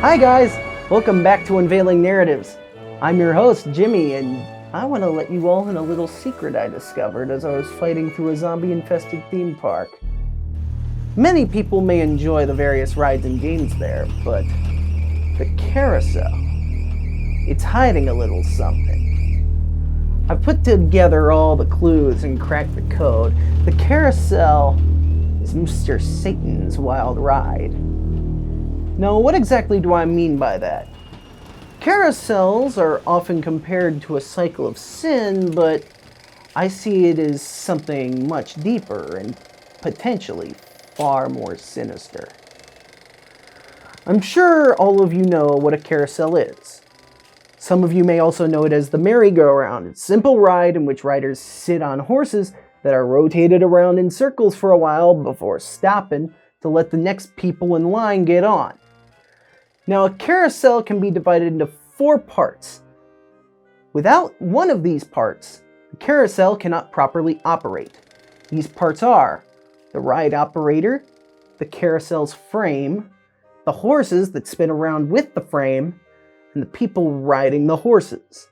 Hi guys, welcome back to Unveiling Narratives. I'm your host, Jimmy, and I want to let you all in a little secret I discovered as I was fighting through a zombie-infested theme park. Many people may enjoy the various rides and games there, but the Carousel, it's hiding a little something. I've put together all the clues and cracked the code. The Carousel is Mr. Satan's wild ride. Now, what exactly do I mean by that? Carousels are often compared to a cycle of sin, but I see it as something much deeper and potentially far more sinister. I'm sure all of you know what a carousel is. Some of you may also know it as the merry-go-round, a simple ride in which riders sit on horses that are rotated around in circles for a while before stopping to let the next people in line get on. Now, a carousel can be divided into 4 parts. Without one of these parts, the carousel cannot properly operate. These parts are the ride operator, the carousel's frame, the horses that spin around with the frame, and the people riding the horses.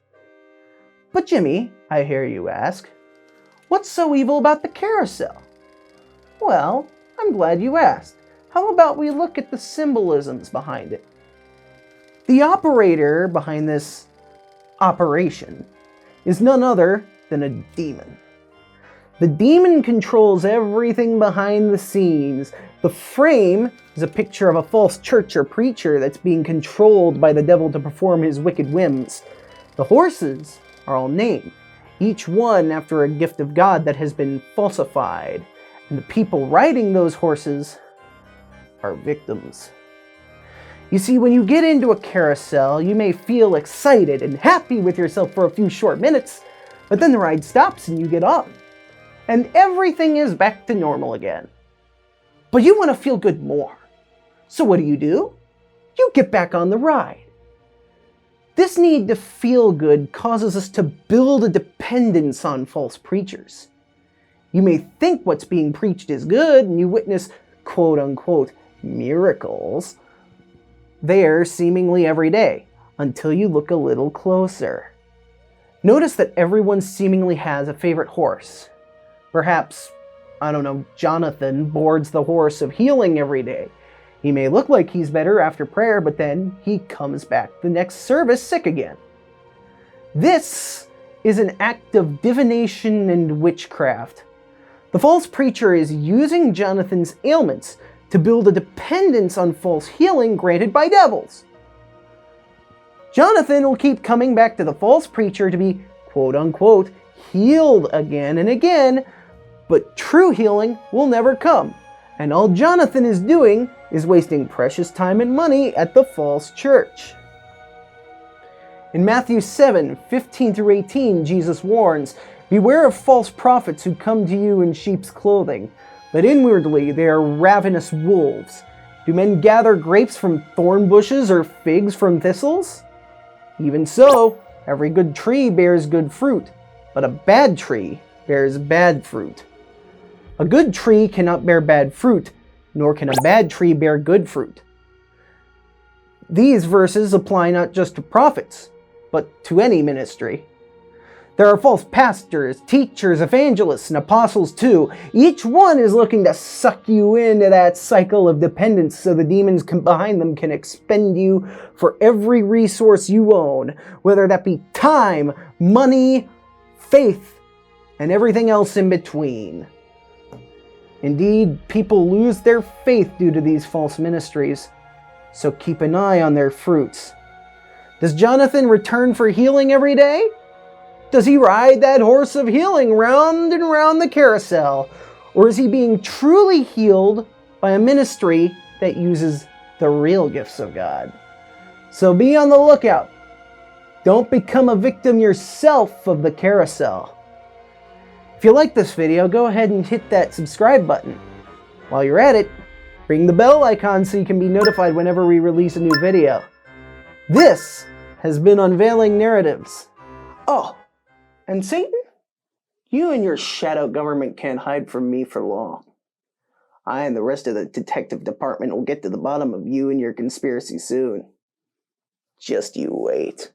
But Jimmy, I hear you ask, what's so evil about the carousel? Well, I'm glad you asked. How about we look at the symbolisms behind it? The operator behind this operation is none other than a demon. The demon controls everything behind the scenes. The frame is a picture of a false church or preacher that's being controlled by the devil to perform his wicked whims. The horses are all named, each one after a gift of God that has been falsified, and the people riding those horses are victims. You see, when you get into a carousel, you may feel excited and happy with yourself for a few short minutes, but then the ride stops and you get on, and everything is back to normal again. But you want to feel good more. So what do? You get back on the ride. This need to feel good causes us to build a dependence on false preachers. You may think what's being preached is good, and you witness quote-unquote miracles there seemingly every day, until you look a little closer. Notice that everyone seemingly has a favorite horse. Perhaps, Jonathan boards the horse of healing every day. He may look like he's better after prayer, but then he comes back the next service sick again. This is an act of divination and witchcraft. The false preacher is using Jonathan's ailments to build a dependence on false healing granted by devils. Jonathan will keep coming back to the false preacher to be, quote-unquote, healed again and again, but true healing will never come, and all Jonathan is doing is wasting precious time and money at the false church. In Matthew 7:15-18, Jesus warns, "Beware of false prophets who come to you in sheep's clothing, but inwardly they are ravenous wolves. Do men gather grapes from thorn bushes or figs from thistles? Even so, every good tree bears good fruit, but a bad tree bears bad fruit. A good tree cannot bear bad fruit, nor can a bad tree bear good fruit." These verses apply not just to prophets, but to any ministry. There are false pastors, teachers, evangelists, and apostles too. Each one is looking to suck you into that cycle of dependence so the demons behind them can expend you for every resource you own, whether that be time, money, faith, and everything else in between. Indeed, people lose their faith due to these false ministries, so keep an eye on their fruits. Does Jonathan return for healing every day? Does he ride that horse of healing round and round the carousel? Or is he being truly healed by a ministry that uses the real gifts of God? So be on the lookout. Don't become a victim yourself of the carousel. If you like this video, go ahead and hit that subscribe button. While you're at it, ring the bell icon so you can be notified whenever we release a new video. This has been Unveiling Narratives. Oh, and Satan, you and your shadow government can't hide from me for long. I and the rest of the detective department will get to the bottom of you and your conspiracy soon. Just you wait.